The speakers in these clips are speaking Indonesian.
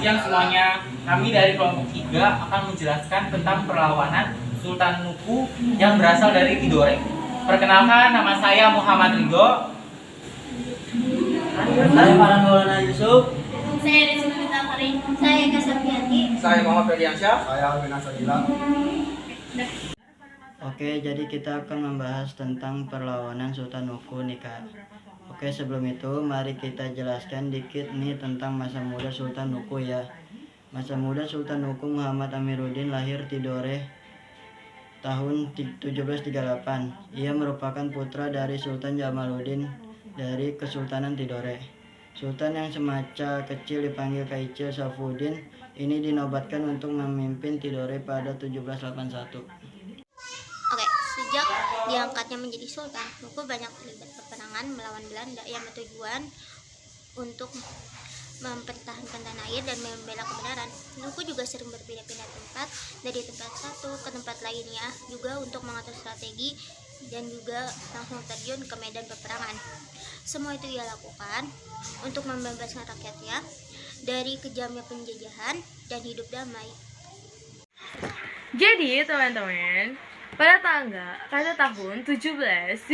siang semuanya. Kami dari kelompok 3 akan menjelaskan tentang perlawanan Sultan Nuku yang berasal dari Tidore. Perkenalkan, nama saya Muhammad Ridho. Saya Maulana Yusuf. Saya Rizky Fitri. Saya Kasapiati. Saya Muhammad Ferdiansyah. Saya Alvin Asagila. Oke, jadi kita akan membahas tentang perlawanan Sultan Nuku nih Kak. Oke, sebelum itu mari kita jelaskan dikit nih tentang masa muda Sultan Nuku ya. Masa muda Sultan Nuku Muhammad Amiruddin lahir Tidore tahun 1738. Ia merupakan putra dari Sultan Jamaluddin dari Kesultanan Tidore. Sultan yang semacam kecil dipanggil Kaichil Safuddin ini dinobatkan untuk memimpin Tidore pada 1781. Oke, sejak diangkatnya menjadi sultan, Nuku banyak terlibat peperangan melawan Belanda yang bertujuan untuk mempertahankan tanah air dan membela kebenaran. Nuku juga sering berpindah-pindah tempat dari tempat satu ke tempat lainnya, juga untuk mengatur strategi dan juga langsung terjun ke medan peperangan. Semua itu ia lakukan untuk membebaskan rakyatnya dari kejamnya penjajahan dan hidup damai. Jadi teman-teman, pada tahun 1779,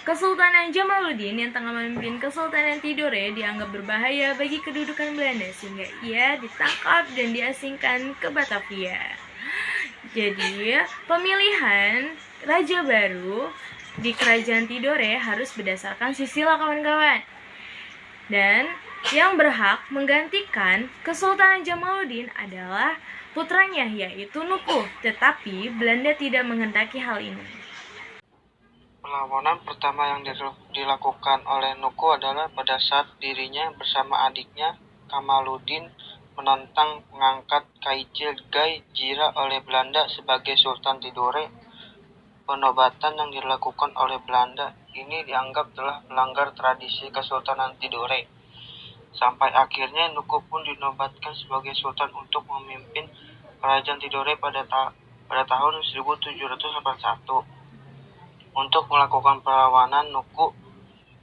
Kesultanan Jamaluddin yang tengah memimpin Kesultanan Tidore dianggap berbahaya bagi kedudukan Belanda sehingga ia ditangkap dan diasingkan ke Batavia. Jadi, pemilihan raja baru di kerajaan Tidore harus berdasarkan sila kawan-kawan. Dan yang berhak menggantikan Kesultanan Jamaluddin adalah putranya yaitu Nuku, tetapi Belanda tidak menghendaki hal ini. Perlawanan pertama yang dilakukan oleh Nuku adalah pada saat dirinya bersama adiknya Kamaluddin menentang pengangkat Kaichil Gai Jira oleh Belanda sebagai Sultan Tidore. Penobatan yang dilakukan oleh Belanda ini dianggap telah melanggar tradisi Kesultanan Tidore. Sampai akhirnya Nuku pun dinobatkan sebagai sultan untuk memimpin kerajaan Tidore pada tahun 1781. Untuk melakukan perlawanan, Nuku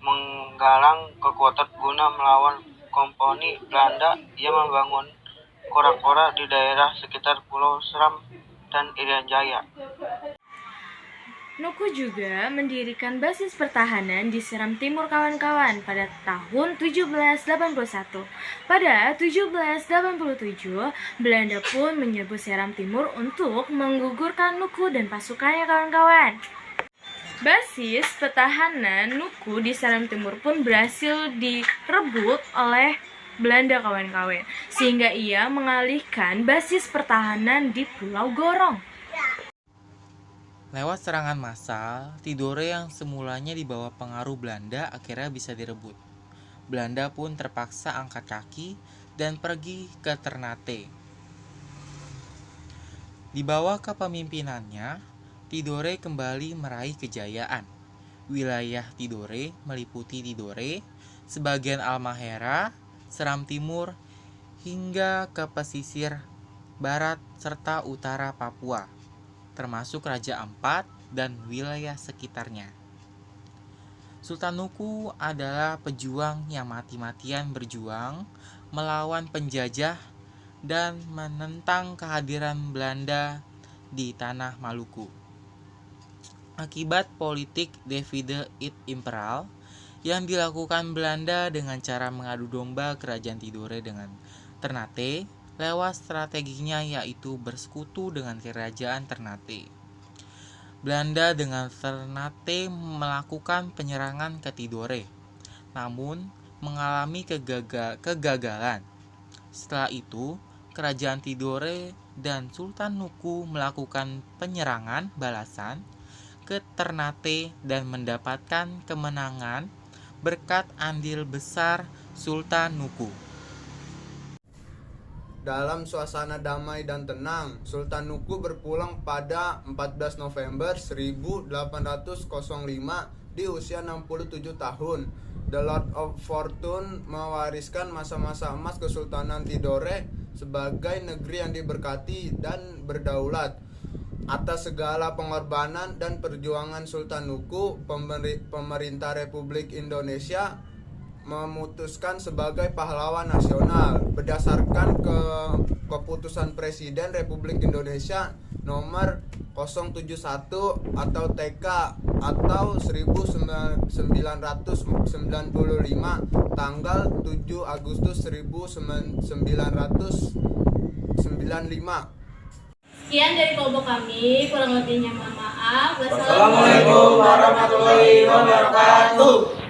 menggalang kekuatan guna melawan komponi Belanda. Ia membangun kora-kora di daerah sekitar Pulau Seram dan Irian Jaya. Nuku juga mendirikan basis pertahanan di Seram Timur kawan-kawan pada tahun 1781. Pada 1787, Belanda pun menyerbu Seram Timur untuk menggugurkan Nuku dan pasukannya kawan-kawan. Basis pertahanan Nuku di Seram Timur pun berhasil direbut oleh Belanda kawan-kawan, sehingga ia mengalihkan basis pertahanan di Pulau Gorong. Lewat serangan massal, Tidore yang semulanya di bawah pengaruh Belanda akhirnya bisa direbut. Belanda pun terpaksa angkat kaki dan pergi ke Ternate. Di bawah kepemimpinannya, Tidore kembali meraih kejayaan. Wilayah Tidore meliputi Tidore, sebagian Halmahera, Seram Timur, hingga ke pesisir barat serta utara Papua, termasuk Raja Ampat dan wilayah sekitarnya. Sultan Nuku adalah pejuang yang mati-matian berjuang melawan penjajah dan menentang kehadiran Belanda di tanah Maluku. Akibat politik divide et imperial yang dilakukan Belanda dengan cara mengadu domba kerajaan Tidore dengan Ternate, lewat strateginya yaitu bersekutu dengan kerajaan Ternate. Belanda dengan Ternate melakukan penyerangan ke Tidore, namun mengalami kegagalan. Setelah itu, kerajaan Tidore dan Sultan Nuku melakukan penyerangan balasan ke Ternate dan mendapatkan kemenangan berkat andil besar Sultan Nuku. Dalam suasana damai dan tenang, Sultan Nuku berpulang pada 14 November 1805 di usia 67 tahun. The Lord of Fortune mewariskan masa-masa emas Kesultanan Tidore sebagai negeri yang diberkati dan berdaulat. Atas segala pengorbanan dan perjuangan Sultan Nuku, pemerintah Republik Indonesia memutuskan sebagai pahlawan nasional berdasarkan keputusan Presiden Republik Indonesia nomor 071 atau TK atau 1995 tanggal 7 Agustus 1995. Sekian dari kelompok kami, kurang lebihnya mohon maaf. Wassalamualaikum warahmatullahi wabarakatuh.